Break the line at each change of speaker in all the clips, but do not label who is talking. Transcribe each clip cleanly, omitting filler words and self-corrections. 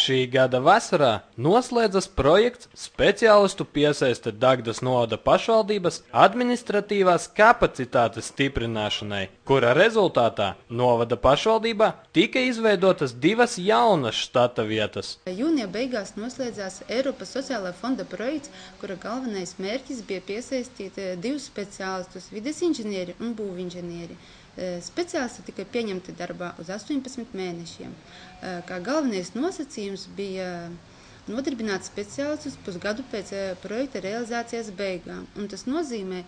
šī gada vasarā noslēdzas projekts speciālistu piesaiste Dagdas novada pašvaldības administratīvās kapacitātes stiprināšanai, kura rezultātā novada pašvaldībā tika izveidotas 2 jaunas štata vietas.
Jūnija beigās noslēdzās Eiropas sociālā fonda projekts, kura galvenais mērķis bija piesaistīt 2 speciālistus, vides inženieri un būvinženieri. Speciālisti tika pieņemti darbā uz 18 mēnešiem. Kā galvenais nosacījums bija nodarbināt speciālistus pusgadu pēc projekta realizācijas beigām. Un tas nozīmē,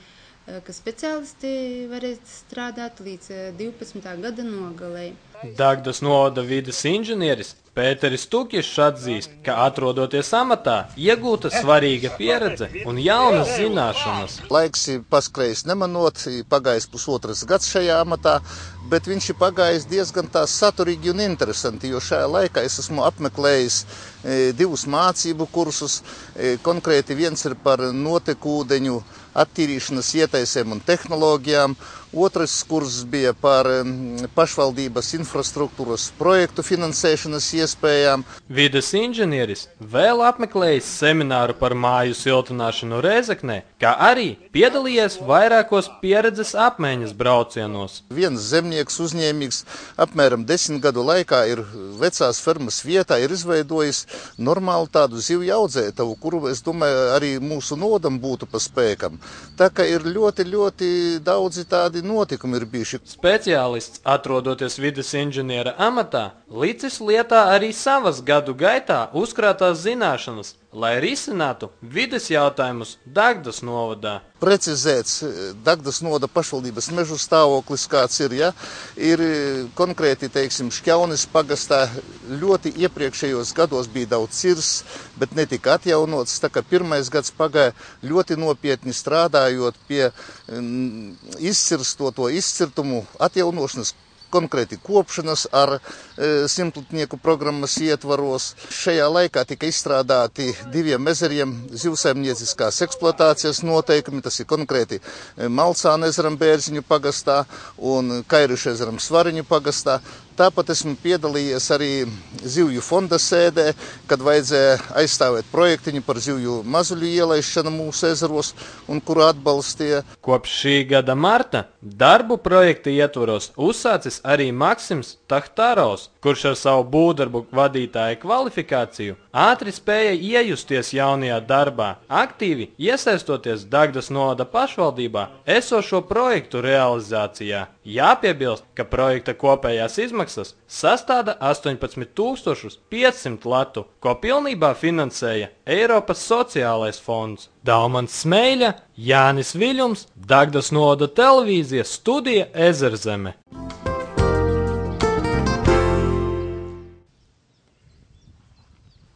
ka speciālisti varēs strādāt līdz 12. gada nogalei.
Dagdas novada vides inženieris Pēteris Tukišs atzīst, ka atrodoties amatā, iegūta svarīga pieredze un jaunas zināšanas.
Laiks ir paskrējis nemanot, pagājis pusotras gads šajā amatā, bet viņš ir pagājis diezgan tā saturīgi un interesanti, jo šajā laikā es esmu apmeklējis 2 mācību kursus. Konkrēti viens ir par notekūdeņu attīrīšanas ietaisēm un tehnoloģijām, otrs kurs bija par pašvaldības infrastruktūras projektu finansēšanas iespējām.
Vides inženieris vēl apmeklējis semināru par māju siltināšanu Rēzeknē, kā arī piedalījies vairākos pieredzes apmaiņas braucienos.
Viens zemnieks uzņēmīgs apmēram 10 gadu laikā ir vecās fermas vietā ir izveidojis normālu tādu zivju audzētavu, kuru, es domāju, arī mūsu novadam būtu pa spēkam. Tā kā ir ļoti daudzi tādi notikumi ir bijuši.
Speciālists, atrodoties vides inženiera amatā, licis lietā arī savas gadu gaitā uzkrātās zināšanas, lai risinātu vides jautājumus Dagdas novadā.
Precizēts Dagdas novada pašvaldības mežu stāvoklis kāds ir, ja? Ir konkrēti, teiksim, Šķaunis pagastā ļoti iepriekšējos gados bija daudz cirs, bet netika atjaunots, tā kā pirmais gads pagāja ļoti nopietni strādājot pie izcirtumu atjaunošanas, konkrēti kopšanas ar simtlatnieku programmas ietvaros. Šajā laikā tika izstrādāti 2 ezeriem zivsaimnieciskās eksploatācijas noteikumi, tas ir konkrēti Malcāna ezeram Bērziņu pagastā un Kairišu ezeram Svariņu pagastā. Tāpat esmu piedalījies arī zivju fonda sēdē, kad vajadzēja aizstāvēt projektiņu par zivju mazuļu ielaišanu mūsu ezeros un kuru atbalstīja.
Kopš šī gada marta darbu projekta ietvaros uzsācis arī Maksims Tahtarovs, kurš ar savu būvdarbu vadītāja kvalifikāciju ātri spēja iejusties jaunajā darbā, aktīvi iesaistoties Dagdas novada pašvaldībā esošo projektu realizācijā. Jāpiebilst, ka projekta kopējās izmaksas sastāda 18 500 latu, ko pilnībā finansēja Eiropas sociālais fonds. Daumans Smeiļa, Jānis Viļums, Dagdas novada televīzijas studija Ezerzeme.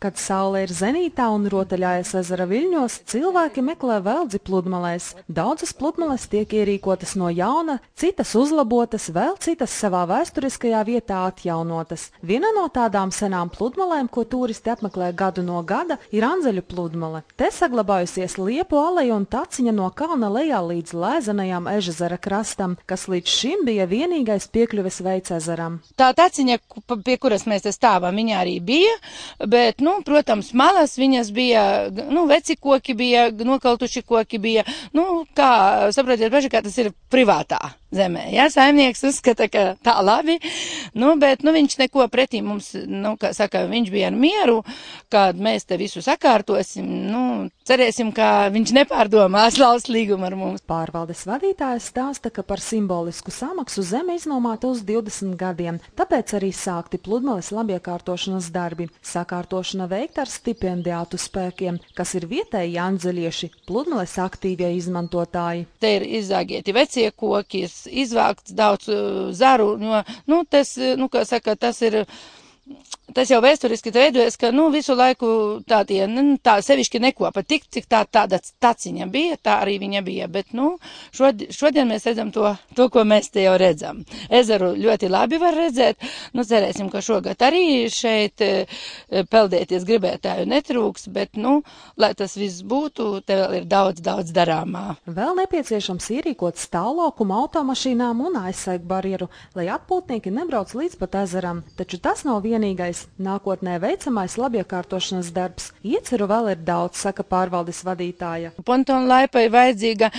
Kad saule ir zenītā un rotaļājas ezera viļņos, cilvēki meklē veldzi pludmalēs. Daudzas pludmales tiek ierīkotas no jauna, citas uzlabotas, vēl citas savā vēsturiskajā vietā atjaunotas. Viena no tādām senām pludmalēm, ko turisti apmeklē gadu no gada, ir Anzeļu pludmale. Te saglabājusies Liepu aleja un taciņa no kalna lejā līdz lēzenajam Ežezera krastam, kas līdz šim bija vienīgais piekļuves veids ezeram.
Tā taciņa, pie kuras mēs te stāvam, viņa arī bija, bet, protams, malas viņas bija, veci koki bija, nokaltuši koki bija, kā, saprotiet, paši, kā tas ir privātā zemē, ja, saimnieks uzskata, ka tā labi, bet, viņš neko pretī mums, kā saka, viņš bija ar mieru, kad mēs te visu sakārtosim, cerēsim, ka viņš nepārdomās laust līgumu ar mums.
Pārvaldes vadītājs stāsta, ka par simbolisku samaksu zeme iznomāta uz 20 gadiem, tāpēc arī sākti pludmales labiekārtošanas darbi. Sakārtošana veikta ar stipendiātu spēkiem, kas ir vietēji anzeļieši, pludmales aktīvie izmantotāji.
Te ir izzāgieti vecie koki, izvākts daudz zaru, kā saka, tas jau vēsturiski veidojas, ka visu laiku tā sevišķi nekopa. Tik, cik tāda taciņa bija, tā arī viņa bija. Bet šodien mēs redzam to, ko mēs te jau redzam. Ezeru ļoti labi var redzēt. Cerēsim, ka šogad arī šeit peldēties gribētāju netrūks, bet, lai tas viss būtu, te vēl ir daudz darāmā.
Vēl nepieciešams ierīkot stāvlaukumu automašīnām un aizsegu barjeru, lai atpūtnieki nebrauc līdz pat ezeram. Taču tas nav vienīgais. Nākotnē veicamais labiekārtošanas darbs ieceru vēl ir daudz, saka pārvaldes vadītāja.
Pontona laipai vajadzīga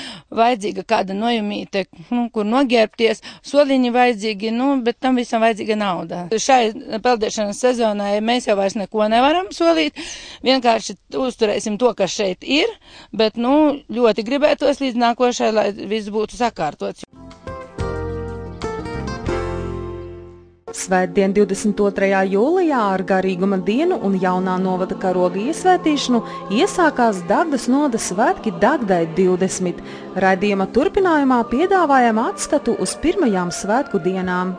kāda nojumīte, kur noģērbties, soliņi vajadzīgi, bet tam visam vajadzīga nauda. Šai peldēšanas sezonai mēs jau vairs neko nevaram solīt, vienkārši uzturēsim to, kas šeit ir, bet, ļoti gribētos līdz nākošai, lai viss būtu sakārtots.
Svētdien 22. jūlijā ar garīguma dienu un jaunā novada karoga iesvētīšanu iesākās Dagdas novada svētki Dagdai 20. Raidījuma turpinājumā piedāvājam atskatu uz pirmajām svētku dienām.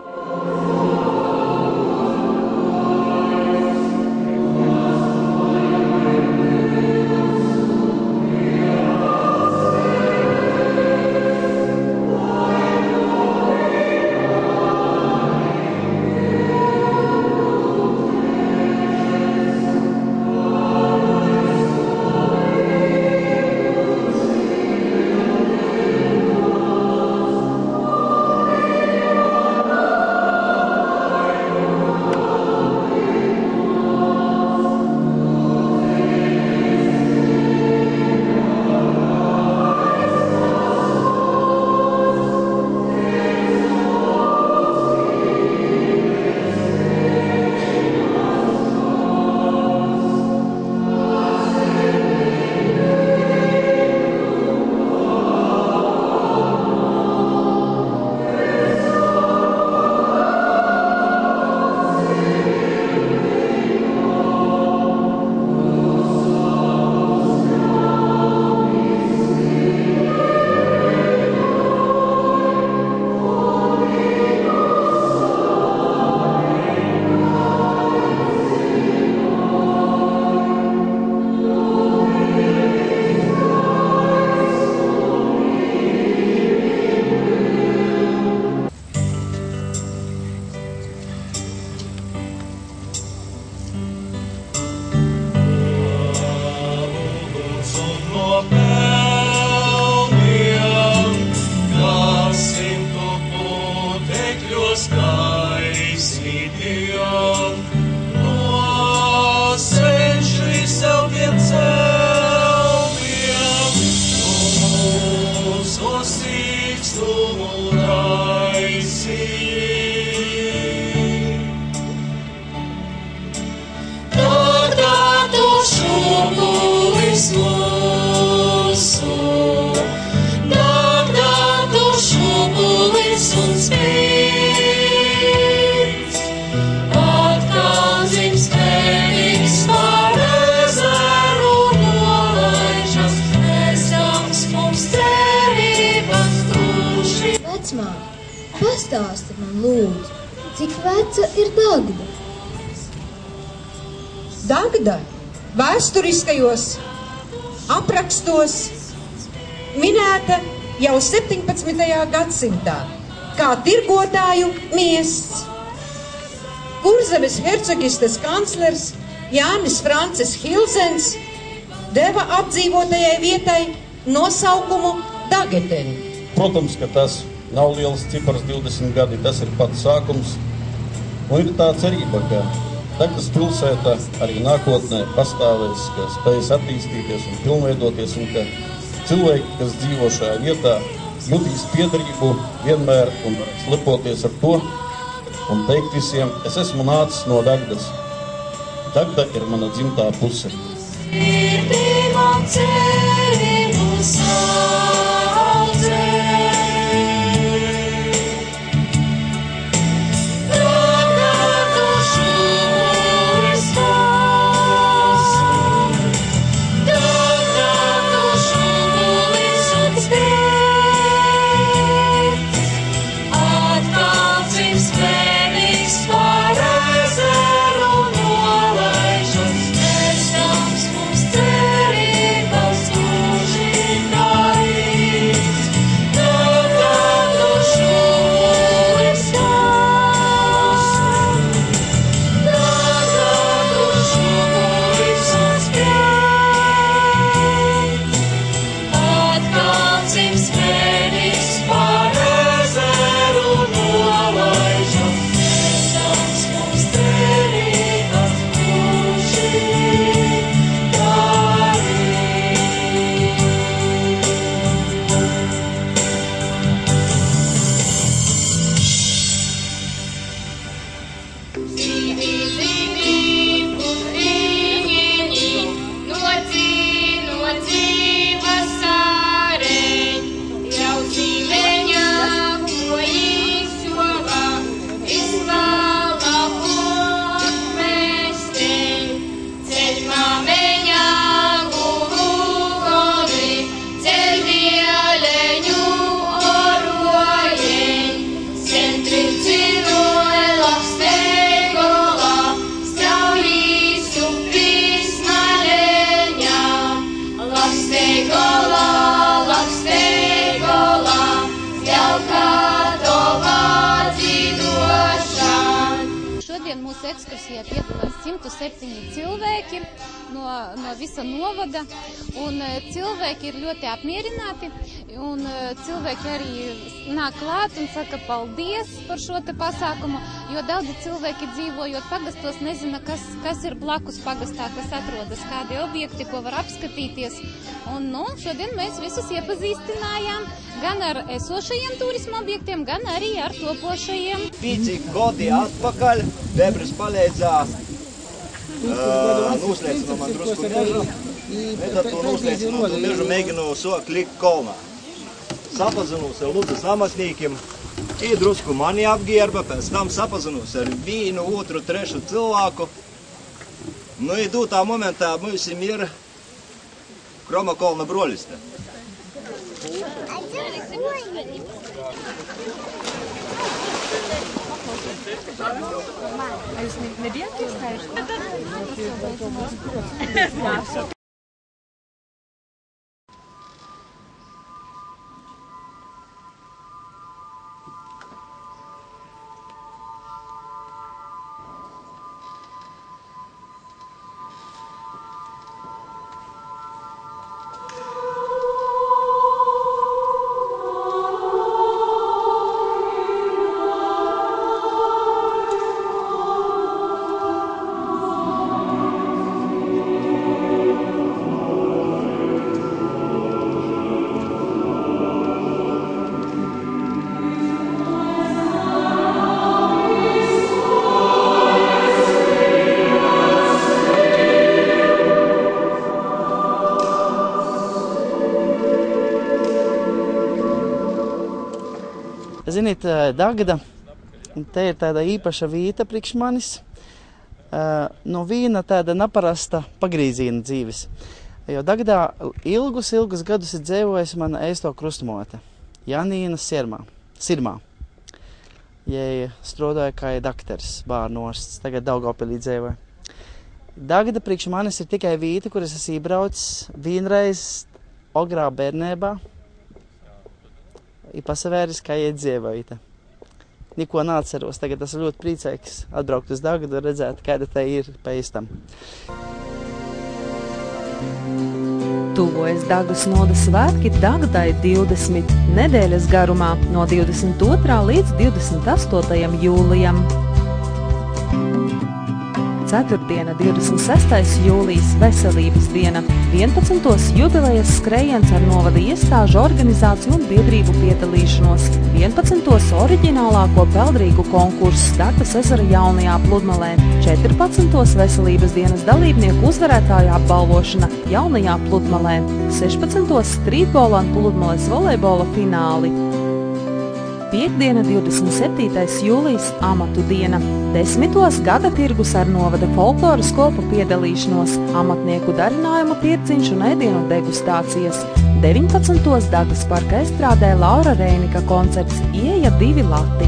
Pastāsti man, lūdzu, cik veca ir Dagda?
Dagda vēsturiskajos aprakstos minēta jau 17. gadsimtā kā tirgotāju miests. Kurzemes hercogistes kanclers Jānis Francis Hilzens deva apdzīvotajai vietai nosaukumu Dageteni.
Protams, ka tas nav liels cipars 20 gadi, tas ir pats sākums. Un ir tā cerība, ka Dagdas pilsēta arī nākotnē pastāvēs, ka spējas attīstīties un pilnveidoties, un ka cilvēki, kas dzīvo šajā vietā, jutīs piederību vienmēr un lepoties ar to un teikt visiem, es esmu nācis no Dagdas. Dagda ir mana dzimtā puse.
akcijā piedalās 107 cilvēki no visa novada, un cilvēki ir ļoti apmierināti, un cilvēki arī nāk klāt un saka paldies par šo te pasākumu, jo daudzi cilvēki dzīvojot pagastos nezina, kas ir blakus pagastā, kas atrodas, kādi objekti, ko var apskatīties. Un, šodien mēs visus iepazīstinājām gan ar esošajiem turisma objektiem, gan arī ar topošajiem.
5 gadi atpakaļ bebras palīdzās nūslēdzinot man drusku mežu. Tad to nūslēdzinot mežu mēģinu sokt likt kolnā. Sapazinūs ar Ludas amatnīkiem, i drusku mani apgierba, pēc tam sapazinūs ar vienu, otru, trešu cilvēku. I dūtā momentā mūsim ir Kroma kolna broļiste.
Jūs nebijāt iestājuši?
Ziniet, Dagda, te ir tāda īpaša vīta priekš manis. No vīna tāda neparasta pagrīzīna dzīves. Jo Dagdā ilgus gadus ir dzīvojusi mana eisto krustmote, Janīna Sirmā. Jai strādāja kā dakteris, bārnosts, tagad Daugavpilī dzīvoja. Dagda priekš manis ir tikai vīta, kur es esmu iebraucis vienreiz agrā bērnībā. I pasavēris, kā iedzīvoja. Niko neatceros, tagad esmu ļoti priecīgs atbraukt uz Dagdu un redzēt, kāda tā ir pēc tam.
Tuvojas Dagdas noda svētki Dagdai 20 nedēļas garumā no 22. līdz 28. jūlijam. Ceturtdiena, 26. jūlijas veselības diena, 11. jubilejas skrējiens ar novada iestāžu organizāciju un biedrību piedalīšanos, 11. oriģinālāko peldrīgu konkursu Dagdas ezera jaunajā pludmalē, 14. veselības dienas dalībnieku uzvarētāja apbalvošana jaunajā pludmalē, 16. strītbola un pludmales volejbola fināli. Piektdiena, 27. jūlijas amatu diena, 10. gada tirgus ar novada folkloras kopu piedalīšanos, amatnieku darinājumu pirciņš un ēdienu degustācijas, 19. Dagdas parka estrādē Laura Reinika koncerts Ieja 2 lati.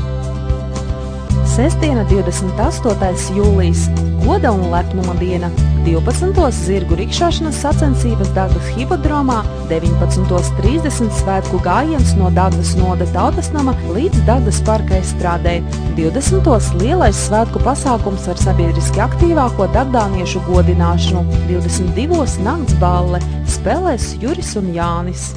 Sestdiena, 28. jūlijas, goda un lepnuma diena, 12. zirgu rikšošanas sacensības Dagdas hipodromā, 19.30 svētku gājiens no Dagdas noda tautasnama līdz Dagdas parka estrādē, 20. lielais svētku pasākums ar sabiedriski aktīvāko dagdāniešu godināšanu, 22. nakts balle, spēlēs Juris un Jānis.